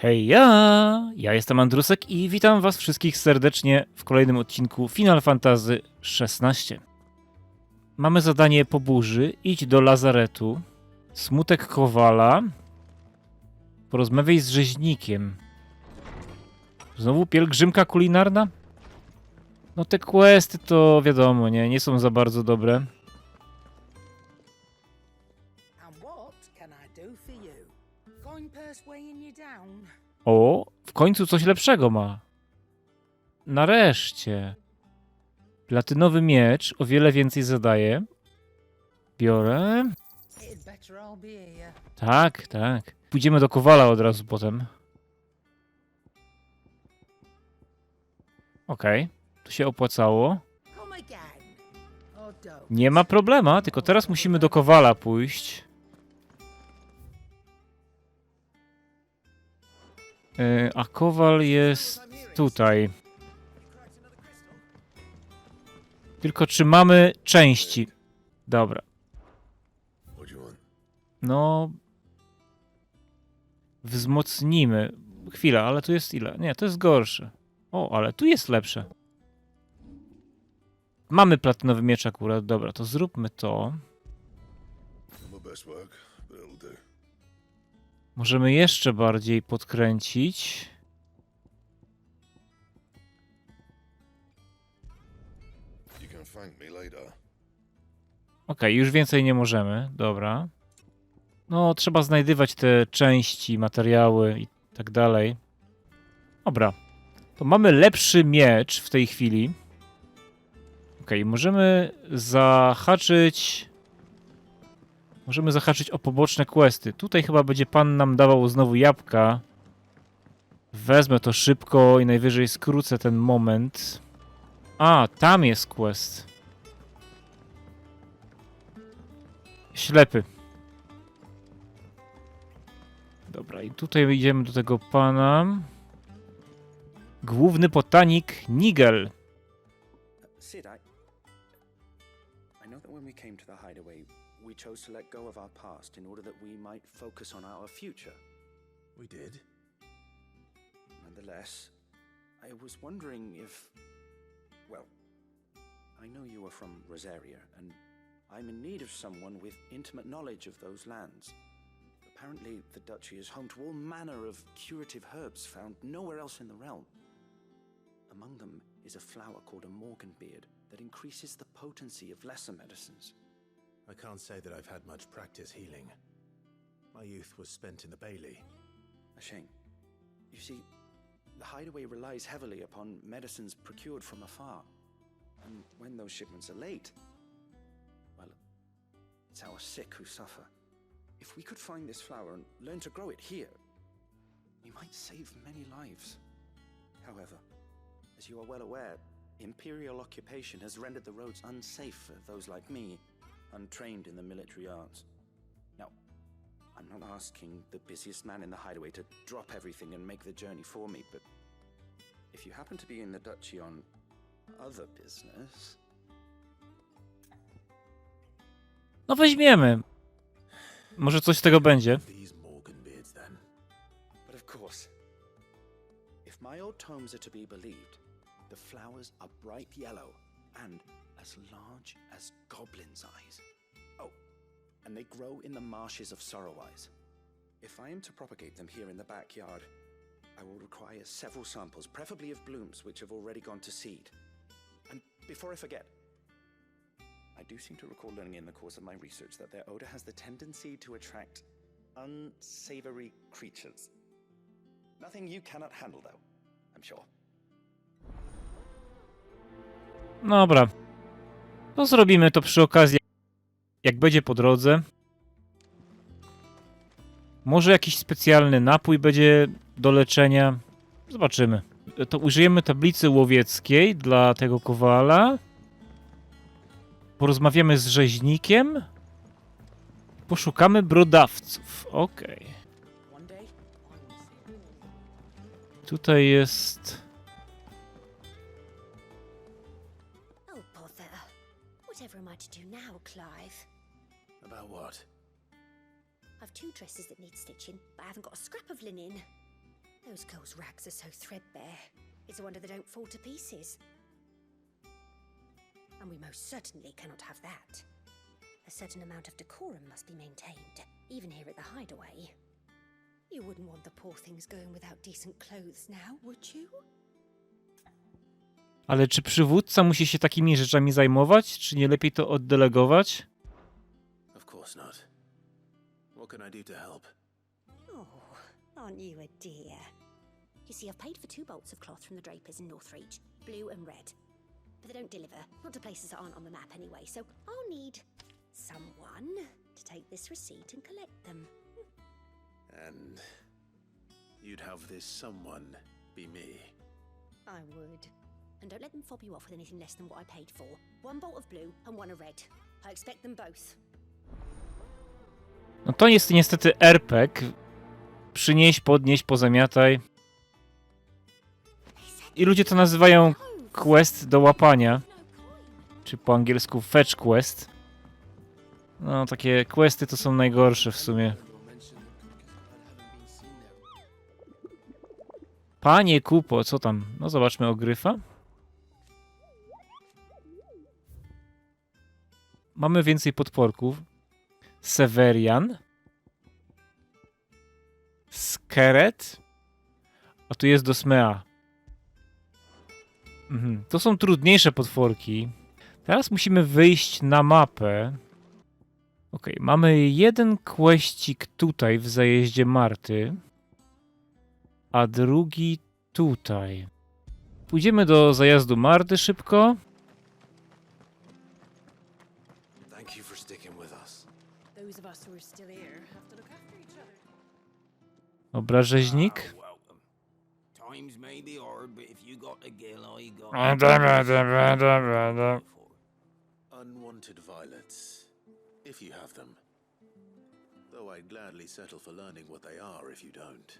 Hej, ja jestem Andrusek i witam was wszystkich serdecznie w kolejnym odcinku Final Fantasy XVI. Mamy zadanie po burzy, idź do lazaretu, smutek Kowala, porozmawiaj z rzeźnikiem. Znowu pielgrzymka kulinarna? No te questy to wiadomo, nie są za bardzo dobre. O, w końcu coś lepszego ma. Nareszcie. Platynowy miecz o wiele więcej zadaje. Biorę. Tak. Pójdziemy do Kowala od razu potem. Okej, to się opłacało. Nie ma problema, tylko teraz musimy do Kowala pójść. A Kowal jest tutaj. Tylko czy mamy części? Dobra. No... Wzmocnimy. Chwila, ale tu jest ile? Nie, to jest gorsze. O, ale tu jest lepsze. Mamy platynowy miecz akurat. Dobra, to zróbmy to. Możemy jeszcze bardziej podkręcić. Okej, już więcej nie możemy. Dobra. No, trzeba znajdywać te części, materiały i tak dalej. Dobra. To mamy lepszy miecz w tej chwili. Okej, możemy zahaczyć... Możemy zahaczyć o poboczne questy. Tutaj chyba będzie pan nam dawał znowu jabłka. Wezmę to szybko i najwyżej skrócę ten moment. A, tam jest quest. Ślepy. Dobra, i tutaj idziemy do tego pana. Główny botanik Nigel. Sid, I know that when we came to the hideaway, we chose to let go of our past in order that we might focus on our future. We did? Nonetheless, I was wondering if... Well, I know you are from Rosaria, and I'm in need of someone with intimate knowledge of those lands. Apparently, the duchy is home to all manner of curative herbs found nowhere else in the realm. Among them is a flower called a morganbeard that increases the potency of lesser medicines. I can't say that I've had much practice healing. My youth was spent in the Bailey. A shame. You see, the hideaway relies heavily upon medicines procured from afar. And when those shipments are late, well, it's our sick who suffer. If we could find this flower and learn to grow it here, we might save many lives. However, as you are well aware, imperial occupation has rendered the roads unsafe for those like me, untrained in the military arts. Now, I'm not asking the busiest man in the hideaway to drop everything and make the journey for me, but if you happen to be in the duchy on other business... No weźmiemy. Może coś z tego będzie. These morganbeards, then. But of course, if my old tomes are to be believed, the flowers are bright yellow and as large as goblins' eyes. Oh, and they grow in the marshes of Sorrowise. If I am to propagate them here in the backyard, I will require several samples, preferably of blooms which have already gone to seed. And before I forget, I do seem to recall learning in the course of my research that their odor has the tendency to attract unsavory creatures. Nothing you cannot handle, though, I'm sure. Dobra. To zrobimy to przy okazji, jak będzie po drodze. Może jakiś specjalny napój będzie do leczenia. Zobaczymy. To użyjemy tablicy łowieckiej dla tego Kowala. Porozmawiamy z rzeźnikiem. Poszukamy brodawców. Okej. Tutaj jest... Oh, bother. Whatever am I to do now, Clive? About what? I've 2 dresses that need stitching, but I haven't got a scrap of linen. Those girls' rags are so threadbare. It's a wonder they don't fall to pieces. And we most certainly cannot have that. A certain amount of decorum must be maintained, even here at the hideaway. You wouldn't want the poor things going without decent clothes now, would you? Ale czy przywódca musi się takimi rzeczami zajmować? Czy nie lepiej to oddelegować? Of course not. What can I do to help? Oh, aren't you a dear? You see, I've paid for 2 bolts of cloth from the drapers in Northreach, blue and red. But they don't deliver, not to places that aren't on the map anyway, so I'll need someone to take this receipt and collect them. And you'd have this someone be me. I would. And don't let them fob you off with anything less than what I paid for. 1 bolt of blue and 1 of red. I expect them both. No to jest niestety RPG. Przynieś, podnieś, pozamiataj. I ludzie to nazywają quest do łapania. Czy po angielsku fetch quest. No, takie questy to są najgorsze w sumie. Panie Kupo, co tam? No zobaczmy ogryfa. Mamy więcej podporków. Severian. Skeret. A tu jest Dosmea. To są trudniejsze potworki. Teraz musimy wyjść na mapę. Ok, mamy jeden questik tutaj w zajeździe Marty. A drugi tutaj. Pójdziemy do zajazdu Marty szybko. Thank you for sticking with us. Those of us who are still here have to look after each other. Dobra, rzeźnik. Welcome. Times may be hard, but if you got the gill, I got. Dobra. Unwanted violets, if you have them. Though I'd gladly settle for learning what they are if you don't.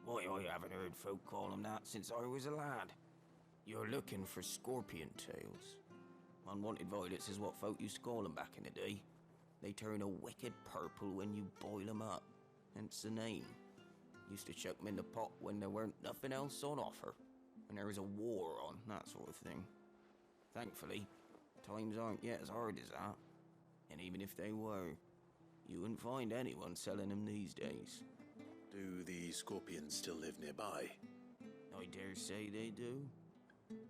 Why, I haven't heard folk call them that since I was a lad. You're looking for scorpion tails. Unwanted violets is what folk used to call them back in the day. They turn a wicked purple when you boil them up, hence the name. Used to chuck them in the pot when there weren't nothing else on offer, when there was a war on, that sort of thing. Thankfully, times aren't yet as hard as that. And even if they were, you wouldn't find anyone selling them these days. Do the scorpions still live nearby? I dare say they do.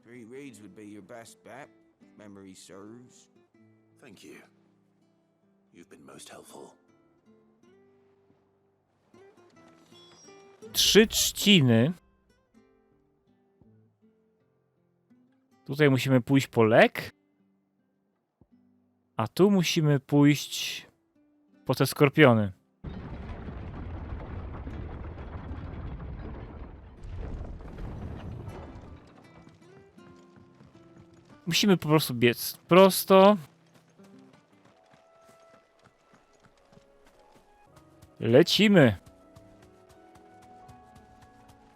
3 reeds would be your best bet, if memory serves. Thank you. You've been most helpful. 3 trzciny. Tutaj musimy pójść po lek. A tu musimy pójść po te skorpiony. Musimy po prostu biec prosto. Lecimy.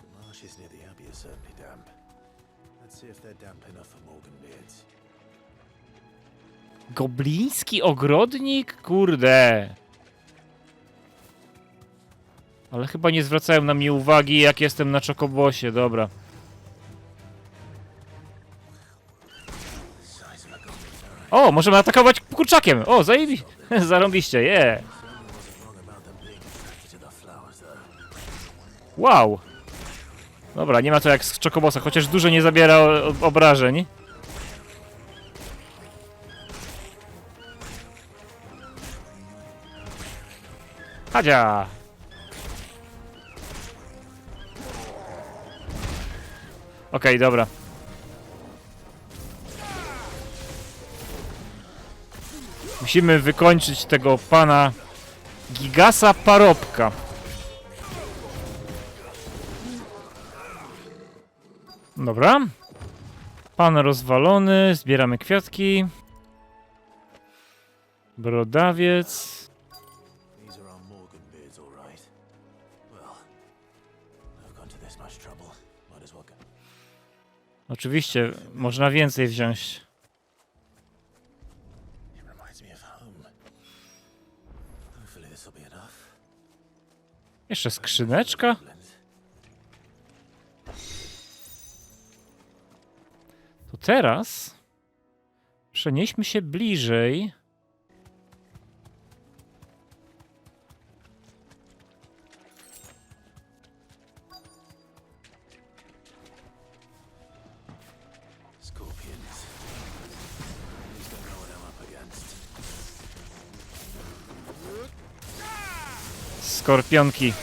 The marshes near the abbey are certainly damp. Let's see if they're damp enough for Morganbeards. Gobliński ogrodnik? Kurde. Ale chyba nie zwracają na mnie uwagi, jak jestem na czokobosie. Dobra. O, możemy atakować kurczakiem. O, zajebiście. Zarąbiście, yeah. Wow. Dobra, nie ma to jak z czokobosa, chociaż dużo nie zabiera obrażeń. Hadzia! Okej, dobra. Musimy wykończyć tego pana Gigasa Parobka. Dobra. Pan rozwalony, zbieramy kwiatki. Brodawiec. These are our Morganbeards, all right. Well, I've gone to this much trouble. Might as well go. Oczywiście, można więcej wziąć. It reminds me of home. Hopefully this will be enough. Jeszcze skrzyneczka. Blend. teraz przenieśmy się bliżej. Scorpions. At least I know what I'm up against. Skorpionki.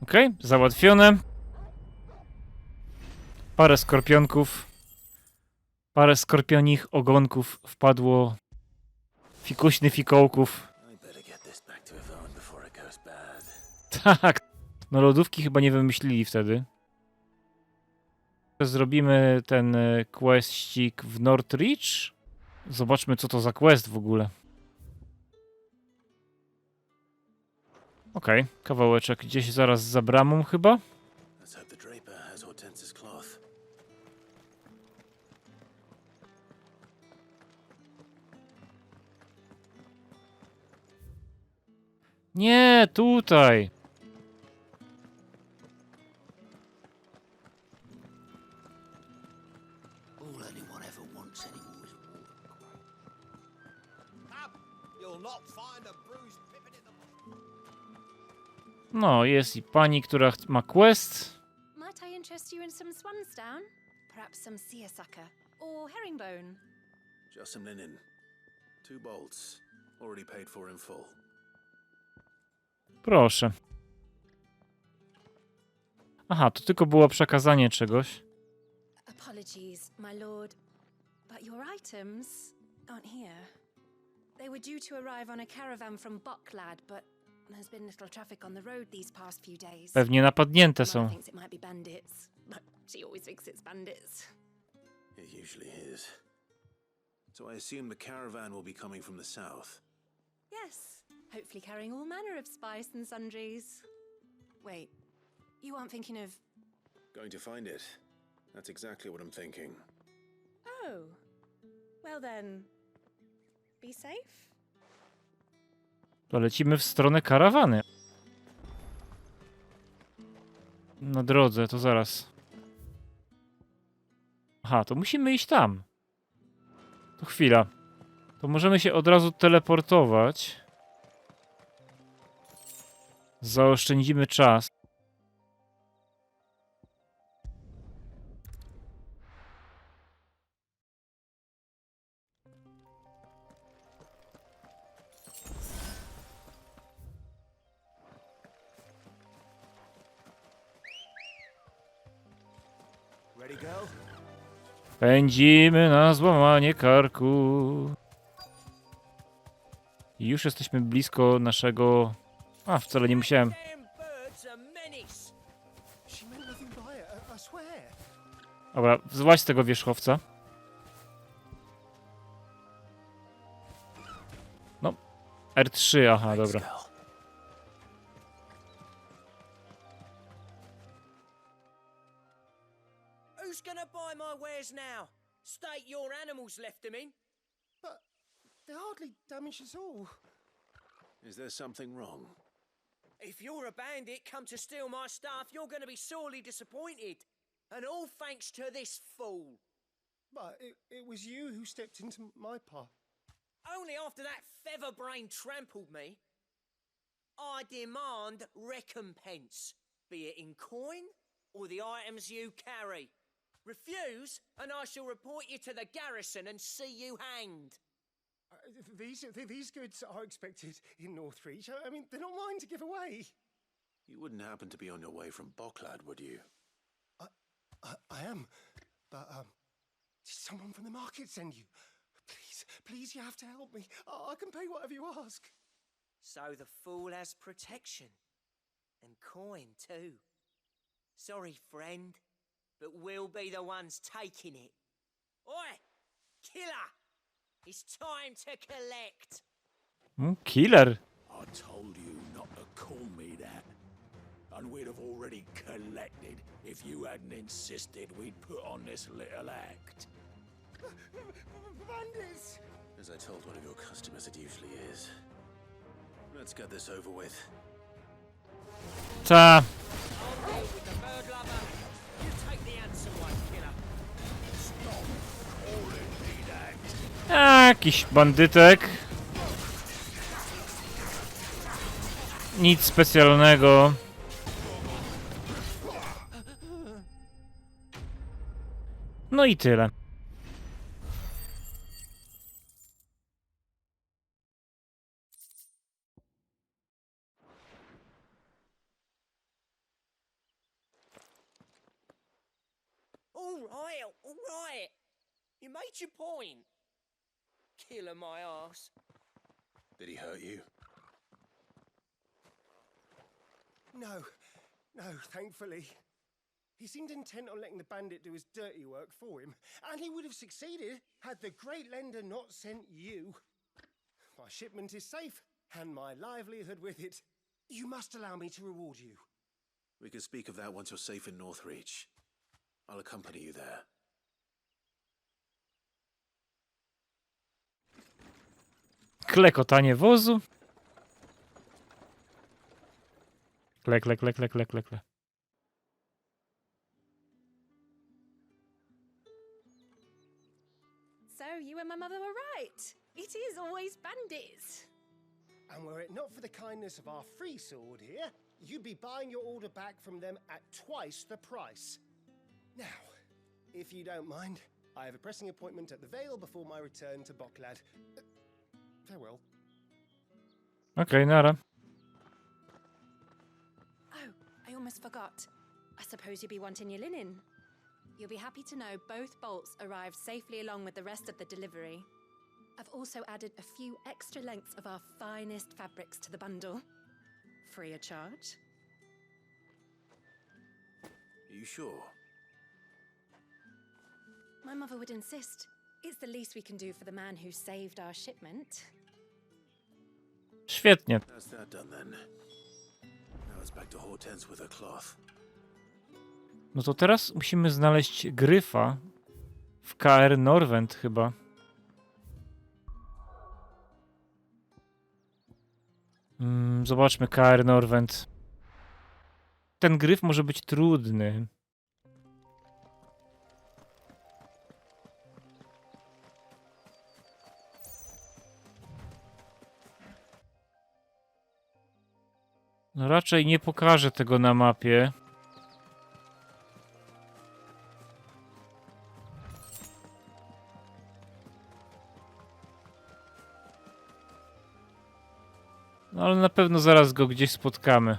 Okej, załatwione. Parę skorpionków. Parę skorpionich ogonków wpadło. Fikuśny fikołków. I better get this back to Yvonne before it goes bad. Tak. No lodówki chyba nie wymyślili wtedy. Zrobimy ten questik w Northreach. Zobaczmy, co to za quest w ogóle. Okej, kawałeczek gdzieś zaraz za bramą chyba. Let's hope the draper has Hortense's cloth. Nie, tutaj. All anyone ever wants anymore is water. You'll not find a bruised pippin in the... No, jest i pani, która ma quest. Might I interest you in some swansdown? Perhaps some seersucker or herringbone? Just some linen. 2 bolts. Already paid for in full. Proszę. Aha, to tylko było przekazanie czegoś. Apologies, my lord, but your items aren't here. They were due to arrive on a caravan from Bucklad, but there's been little traffic on the road these past few days. Pewnie napadnięte Mother są. thinks it might be bandits, but she always thinks it's bandits. It usually is. So I assume the caravan will be coming from the south. Yes, hopefully carrying all manner of spice and sundries. Wait, you aren't thinking of... Going to find it. That's exactly what I'm thinking. Oh, well then, be safe. To lecimy w stronę karawany. Na drodze, to zaraz. Aha, to musimy iść tam. To chwila. To możemy się od razu teleportować. Zaoszczędzimy czas. Ready, girl? Pędzimy na złamanie karku. I już jesteśmy blisko naszego... A, wcale nie musiałem. She meant nothing by it, I swear. Dobra, złaź z tego wierzchowca. No, R3, aha, dobra. Who's gonna buy my wares now? State your animals left them in. But they're hardly damaged at all. Is there something wrong? If you're a bandit come to steal my stuff, you're gonna be sorely disappointed. And all thanks to this fool. But it was you who stepped into my path. Only after that feather-brain trampled me. I demand recompense, be it in coin or the items you carry. Refuse, and I shall report you to the garrison and see you hanged. These goods are expected in Northreach. I mean, they're not mine to give away. You wouldn't happen to be on your way from Bucklad, would you? I am, but did someone from the market send you? Please, you have to help me. I can pay whatever you ask. So the fool has protection. And coin, too. Sorry, friend, but we'll be the ones taking it. Oi! Killer! It's time to collect! Killer. I told you not to call me that. And we'd have already collected if you hadn't insisted we'd put on this little act. Bandits! As I told one of your customers, it usually is. Let's get this over with. Ta. Jakiś bandytek. Nic specjalnego. No i tyle. All right. You made your point. Killer my ass. Did he hurt you? No, thankfully. He seemed intent on letting the bandit do his dirty work for him, and he would have succeeded had the great lender not sent you. My shipment is safe, and my livelihood with it. You must allow me to reward you. We can speak of that once you're safe in Northreach. I'll accompany you there. Klekotanie wozu. Kle. So you and my mother were right. It is always bandits. And were it not for the kindness of our free sword here, you'd be buying your order back from them at twice the price. Now, if you don't mind, I have a pressing appointment at the Vale before my return to Boklad. Farewell. Okej, nara. Oh, I almost forgot. I suppose you'll be wanting your linen. You'll be happy to know both bolts arrived safely along with the rest of the delivery. I've also added a few extra lengths of our finest fabrics to the bundle. Free of charge. Are you sure? My mother would insist. It's the least we can do for the man who saved our shipment. Świetnie. That's that done then. Now it's back to Hortense with her cloth. No to teraz musimy znaleźć gryfa w KR Norwent chyba. Zobaczmy KR Norwent. Ten gryf może być trudny. No raczej nie pokażę tego na mapie. No ale na pewno zaraz go gdzieś spotkamy.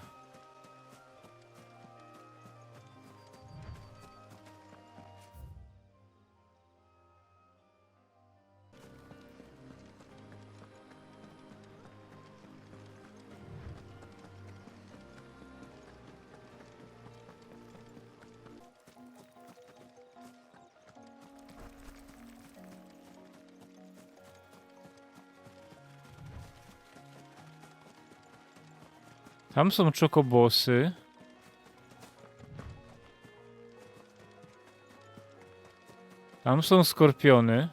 Tam są czokobosy. Tam są skorpiony.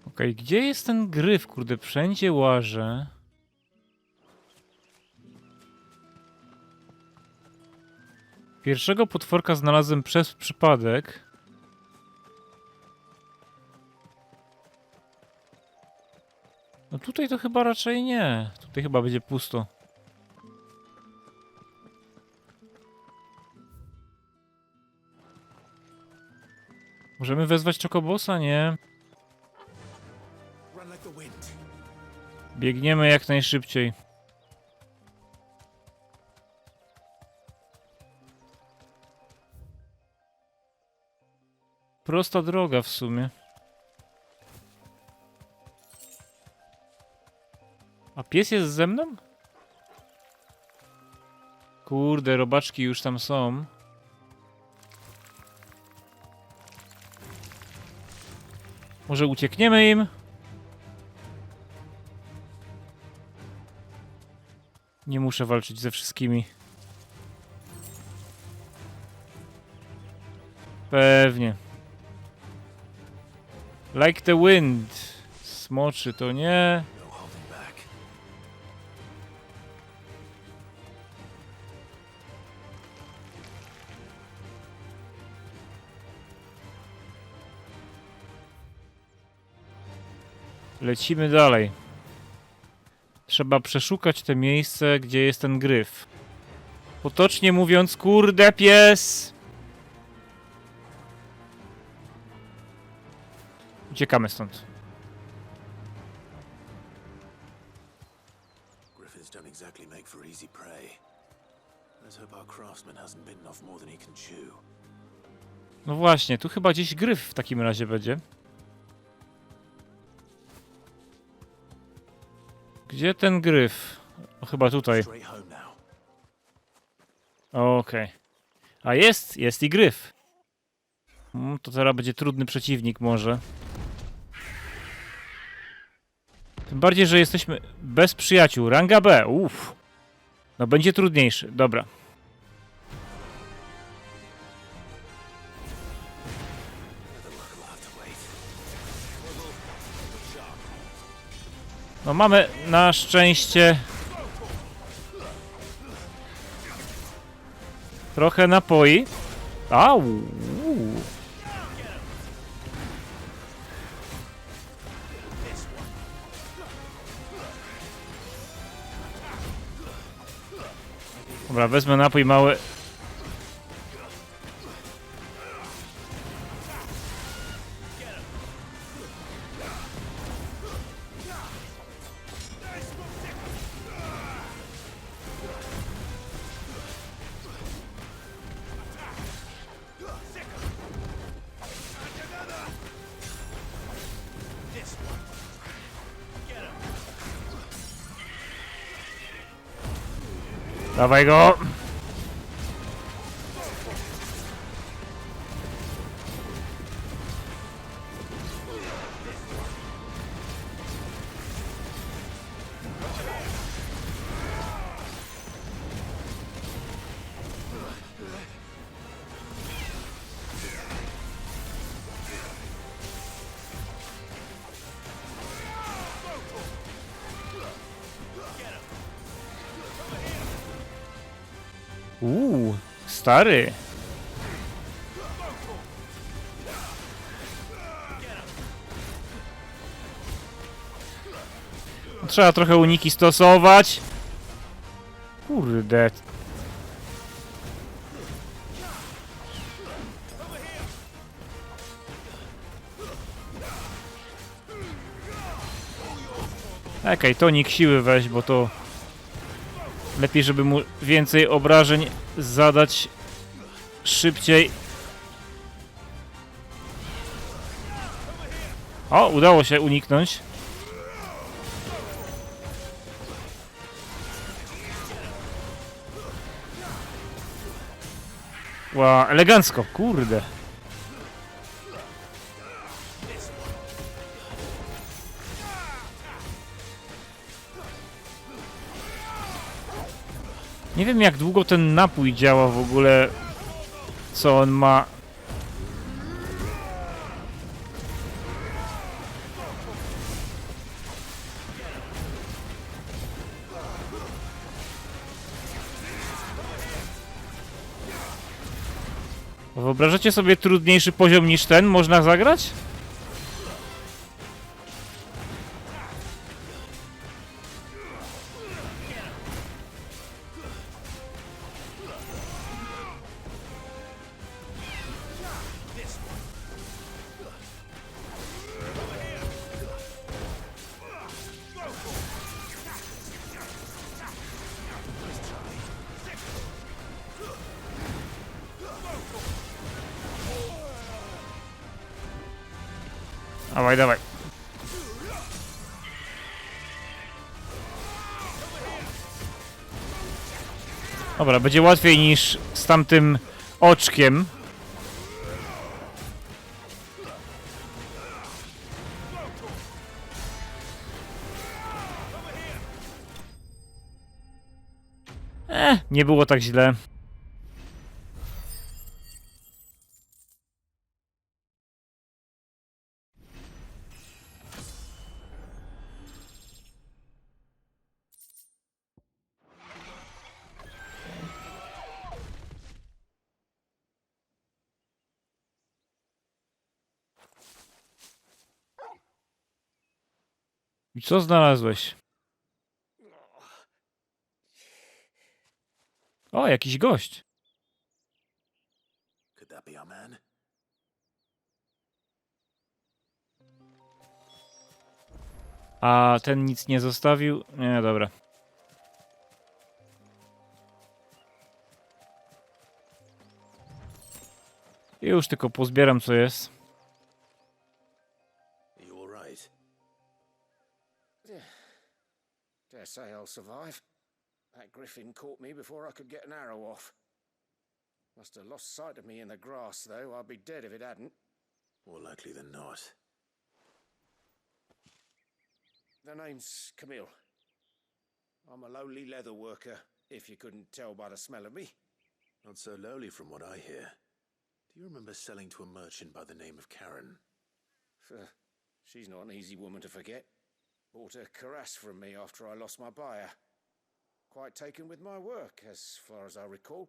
Okej, gdzie jest ten gryf? Kurde, wszędzie łażę. Pierwszego potworka znalazłem przez przypadek. No tutaj to chyba raczej nie. Tutaj chyba będzie pusto. Możemy wezwać Chocobosa? Nie. Run like the wind. Biegniemy jak najszybciej. Prosta droga w sumie. A pies jest ze mną? Kurde, robaczki już tam są. Może uciekniemy im? Nie muszę walczyć ze wszystkimi. Pewnie. Like the wind. Smoczy to nie. Lecimy dalej. Trzeba przeszukać te miejsce, gdzie jest ten gryf. Potocznie mówiąc, kurde pies! Uciekamy stąd. Griffins don't exactly make for easy prey. Let's hope our craftsman hasn't bitten off more than he can chew. No właśnie, tu chyba gdzieś gryf w takim razie będzie. Gdzie ten gryf? O, chyba tutaj. Straight home now. Okej. A jest i gryf. To teraz będzie trudny przeciwnik może. Tym bardziej, że jesteśmy bez przyjaciół. Ranga B, uff. No będzie trudniejszy, dobra. No mamy na szczęście trochę napoi. Au! Dobra, wezmę napój mały. Dawaj go! Stary. Trzeba trochę uniki stosować. Kurde. Okej, tonik siły weź, bo to lepiej, żeby mu więcej obrażeń zadać szybciej. O, udało się uniknąć. Ła, elegancko, kurde. Nie wiem, jak długo ten napój działa w ogóle, co on ma. Wyobrażacie sobie trudniejszy poziom niż ten można zagrać? Dawaj, dawaj. Dobra, będzie łatwiej niż z tamtym oczkiem. Nie było tak źle. I co znalazłeś? O, jakiś gość. Could that be our man? A ten nic nie zostawił? Nie, dobra. Już tylko pozbieram, co jest. Are you all right? Dare say I'll survive. That griffin caught me before I could get an arrow off. Must have lost sight of me in the grass, though. I'd be dead if it hadn't. More likely than not. The name's Camille. I'm a lowly leather worker, if you couldn't tell by the smell of me. Not so lowly from what I hear. Do you remember selling to a merchant by the name of Karen? She's not an easy woman to forget. Bought a cuirass from me after I lost my buyer. Quite taken with my work, as far as I recall.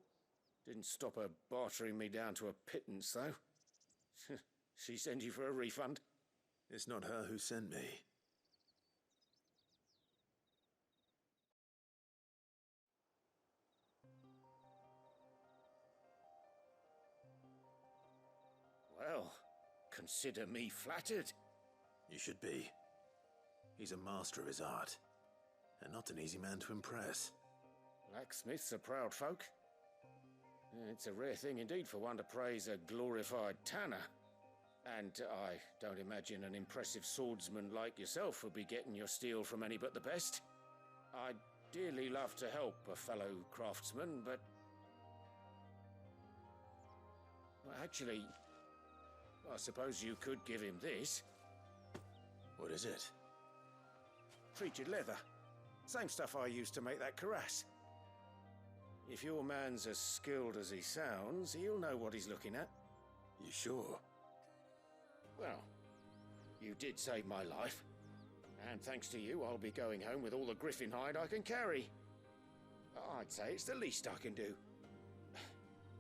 Didn't stop her bartering me down to a pittance, though. She send you for a refund? It's not her who sent me. Well, consider me flattered. You should be. He's a master of his art, and not an easy man to impress. Blacksmiths are proud folk. It's a rare thing indeed for one to praise a glorified tanner. And I don't imagine an impressive swordsman like yourself would be getting your steel from any but the best. I'd dearly love to help a fellow craftsman, but... Well, actually, I suppose you could give him this. What is it? Treated leather. Same stuff I used to make that cuirass. If your man's as skilled as he sounds, he'll know what he's looking at. You sure? Well, you did save my life. And thanks to you, I'll be going home with all the griffin hide I can carry. I'd say it's the least I can do.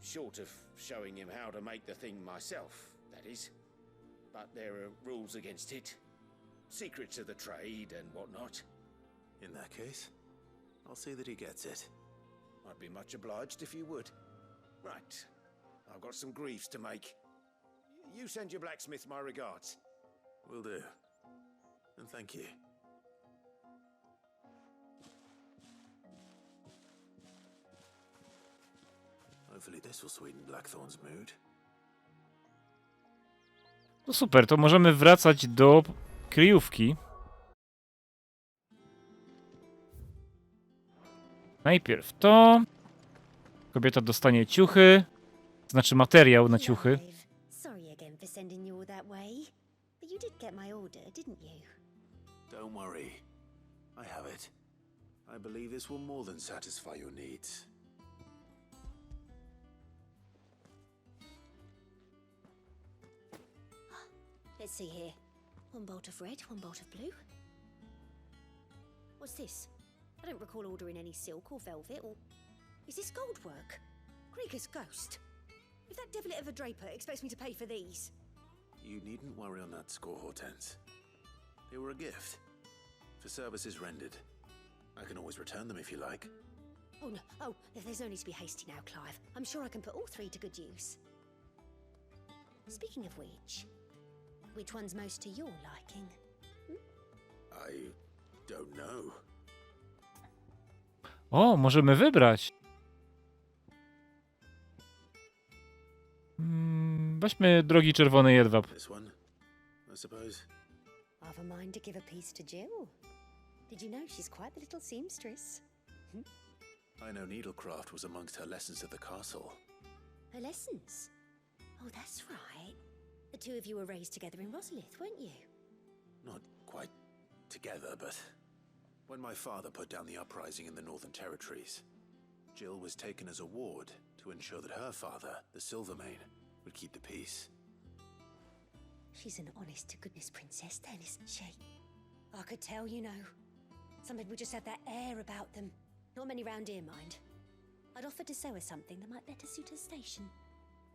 Short of showing him how to make the thing myself, that is. But there are rules against it. Secrets of the trade and whatnot. In that case, I'll see that he gets it. I'd be much obliged if you would. Right. I've got some greaves to make. You send your blacksmith my regards. Will do. And thank you. Hopefully this will sweeten Blackthorn's mood. No super, to możemy wracać do kryjówki. Najpierw to. Kobieta dostanie ciuchy. Znaczy materiał na ciuchy. Clive, sorry again for sending you all that way. But you did get my order, didn't you? Don't worry. I have it. I believe this will more than satisfy your needs. Let's see here. One bolt of red, one bolt of blue. What's this? I don't recall ordering any silk or velvet or... Is this gold work? Krieger's ghost. If that devilit of a draper expects me to pay for these... You needn't worry on that score, Hortense. They were a gift. For services rendered. I can always return them if you like. Oh, no. Oh, there's no need to be hasty now, Clive. I'm sure I can put all three to good use. Speaking of which one's most to your liking? I don't know. O, możemy wybrać. Weźmy drogi czerwony jedwab. This one, I suppose. I've a mind to give a piece to Jill. Did you know she's quite the little seamstress? I know needlecraft was amongst her lessons at the castle. Her lessons? Oh, that's right. The two of you were raised together in Rosalith, weren't you? Not quite together, but when my father put down the uprising in the Northern Territories, Jill was taken as a ward to ensure that her father, the Silvermane, would keep the peace. She's an honest-to-goodness princess then, isn't she? I could tell, you know. Some people just have that air about them. Not many round here, mind. I'd offered to sew her something that might better suit her station.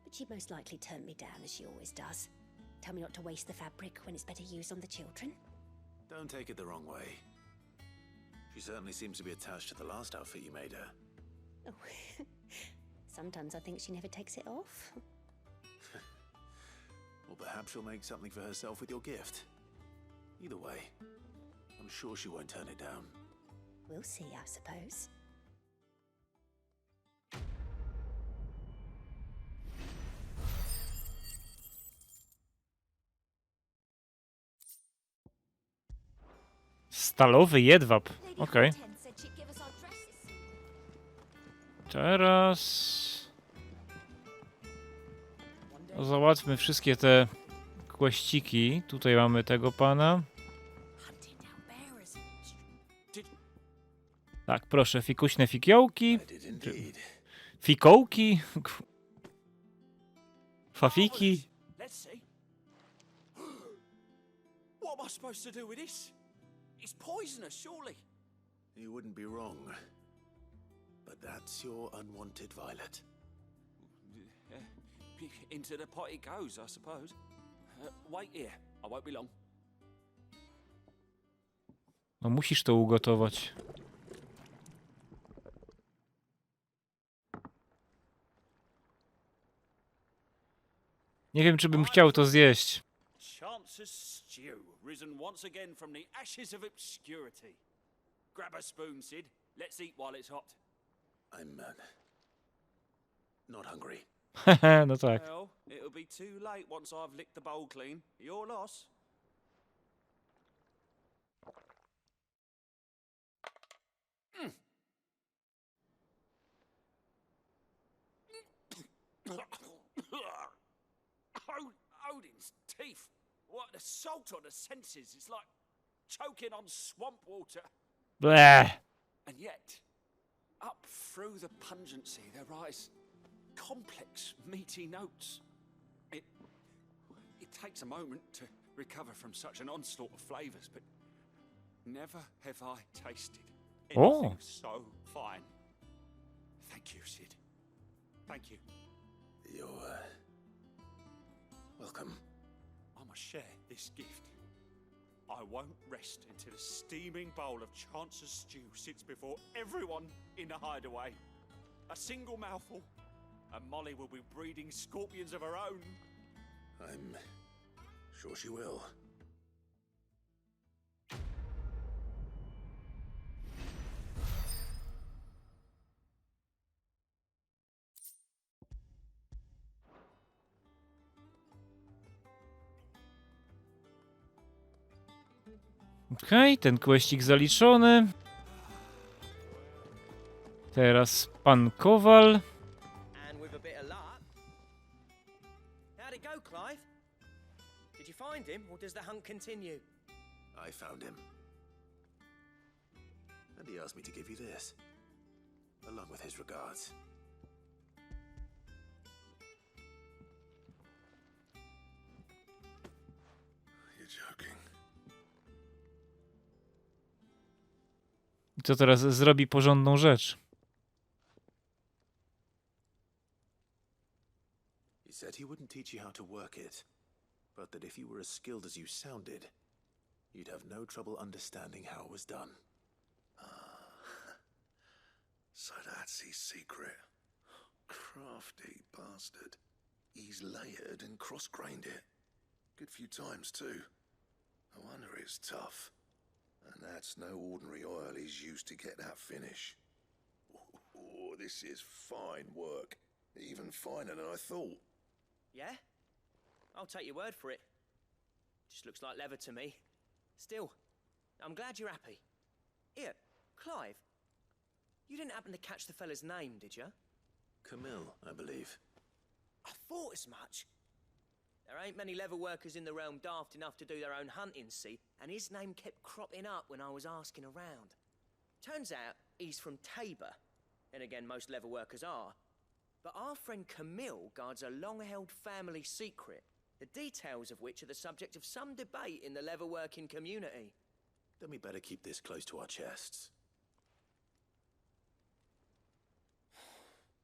But she'd most likely turn me down, as she always does. Tell me not to waste the fabric when it's better used on the children. Don't take it the wrong way. She certainly seems to be attached to the last outfit you made her. Oh, sometimes I think she never takes it off. Or perhaps she'll make something for herself with your gift. Either way, I'm sure she won't turn it down. We'll see, I suppose. Stalowy jedwab. Okej. Teraz... Załatwmy wszystkie te kłeściki. Tutaj mamy tego pana. Tak, proszę, fikuśne fikiołki. I did indeed. Fikołki. Fafiki. Let's see. What am I supposed to do with this? It's poisonous, surely. You wouldn't be wrong. But that's your unwanted violet. Into the pot it goes, I suppose. Wait here. I won't be long. No musisz to ugotować. Nie wiem, czy bym chciał to zjeść. Chance's stew, risen once again from the ashes of obscurity. Grab a spoon, Sid. Let's eat while it's hot. I'm not hungry. No tak. Well, it'll be too late once I've licked the bowl clean. Your loss. Odin's teeth. What the salt on the senses? It's like choking on swamp water. Bleh. And yet, up through the pungency, there rise complex, meaty notes. It takes a moment to recover from such an onslaught of flavours, but never have I tasted anything so fine. Thank you, Sid. Thank you. You're welcome. I must share this gift. I won't rest until a steaming bowl of Chance's stew sits before everyone in the hideaway. A single mouthful, and Molly will be breeding scorpions of her own. I'm sure she will. Okej, ten kłeścik zaliczony. Teraz pan Kowal. And with a bit of luck. How'd it go, Clive? Did you find him, or does the hunt continue? I found him. And he asked me to give you this, along with his regards. You're joking. I co teraz zrobi porządną rzecz? He said he wouldn't teach you how to work it, but that if you were as skilled as you sounded, you'd have no trouble understanding how it was done. So that's his secret. Crafty bastard. He's layered and cross-grained it. Good few times, too. No wonder it's tough. And that's no ordinary oil he's used to get that finish. Oh, this is fine work. Even finer than I thought. Yeah? I'll take your word for it. Just looks like leather to me. Still, I'm glad you're happy. Here, Clive. You didn't happen to catch the fella's name, did you? Camille, I believe. I thought as much. There ain't many leather workers in the realm daft enough to do their own hunting, see, and his name kept cropping up when I was asking around. Turns out he's from Tabor. Then again, most leather workers are. But our friend Camille guards a long-held family secret, the details of which are the subject of some debate in the leather-working community. Then we better keep this close to our chests.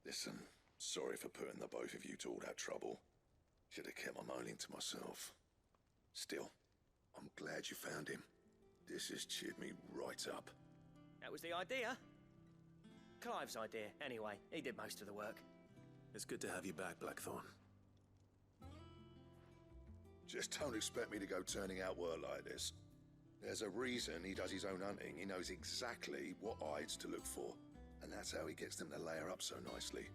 Listen, sorry for putting the both of you to all that trouble. Should have kept my moaning to myself. Still, I'm glad you found him. This has cheered me right up. That was the idea. Clive's idea, anyway. He did most of the work. It's good to have you back, Blackthorn. Just don't expect me to go turning out work like this. There's a reason he does his own hunting. He knows exactly what hides to look for. And that's how he gets them to layer up so nicely.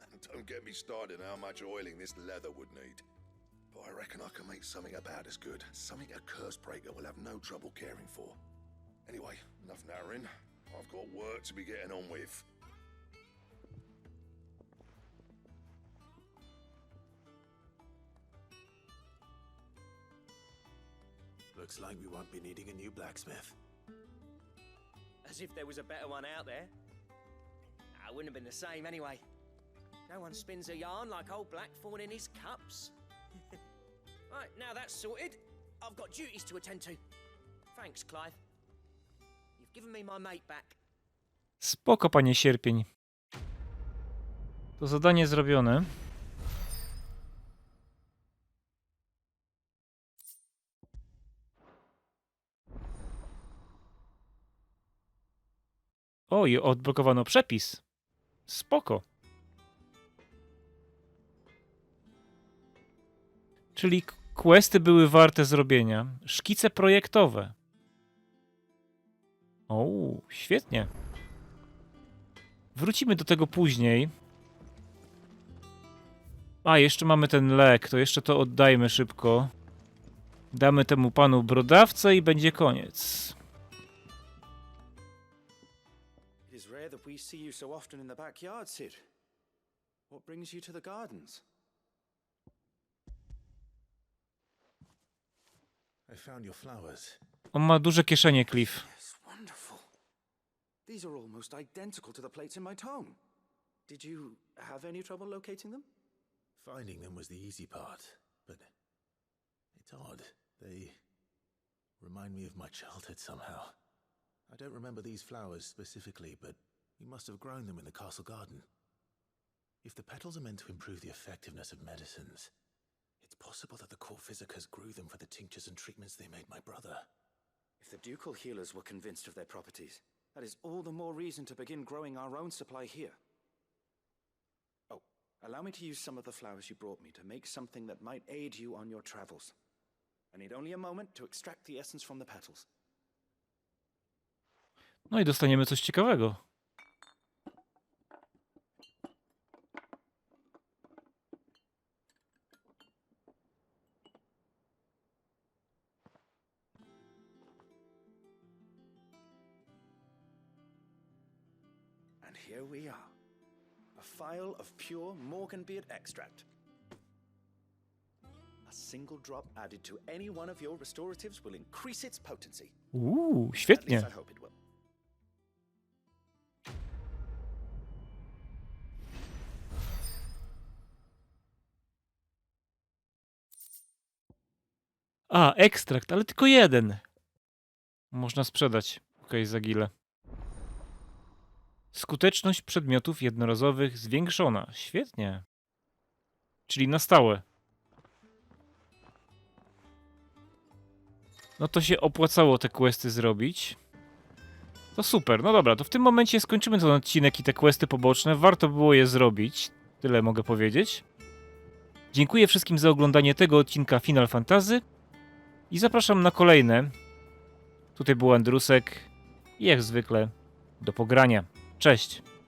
And don't get me started on how much oiling this leather would need. But I reckon I can make something about as good. Something a Cursebreaker will have no trouble caring for. Anyway, enough narrowing. I've got work to be getting on with. Looks like we won't be needing a new blacksmith. As if there was a better one out there. I wouldn't have been the same anyway. No one spins a yarn like old Blackthorn in his cups. Right, now that's sorted. I've got duties to attend to. Thanks, Clive. You've given me my mate back. Spoko, panie sierpień. To zadanie zrobione. O, i odblokowano przepis. Spoko. Czyli questy były warte zrobienia. Szkice projektowe. O, świetnie. Wrócimy do tego później. A, jeszcze mamy ten lek. To jeszcze to oddajmy szybko. Damy temu panu brodawcę i będzie koniec. It is rare that we see you so often in the backyard, Sid. What brings you to the gardens? I found your flowers. On ma duże kieszenie, Cliff. Yes, wonderful. These are almost identical to the plates in my tome. Did you have any trouble locating them? Finding them was the easy part, but it's odd. They remind me of my childhood somehow. I don't remember these flowers specifically, but we must have grown them in the castle garden. If the petals are meant to improve the effectiveness of medicines, it's possible that the court physicers grew them for the tinctures and treatments they made my brother. If the ducal healers were convinced of their properties, that is all the more reason to begin growing our own supply here. Oh, allow me to use some of the flowers you brought me to make something that might aid you on your travels. I need only a moment to extract the essence from the petals. No i dostaniemy coś ciekawego. And here we are. A phial of pure Morganbeard extract. A single drop added to any one of your restoratives will increase its potency. At Świetnie. least I hope it will. A, ekstrakt, ale tylko jeden. Można sprzedać. Okej, za gilę. Skuteczność przedmiotów jednorazowych zwiększona. Świetnie. Czyli na stałe. No to się opłacało te questy zrobić. To super. No dobra, to w tym momencie skończymy ten odcinek i te questy poboczne. Warto było je zrobić. Tyle mogę powiedzieć. Dziękuję wszystkim za oglądanie tego odcinka Final Fantasy. I zapraszam na kolejne. Tutaj był Andrusek. I jak zwykle do pogrania. Cześć.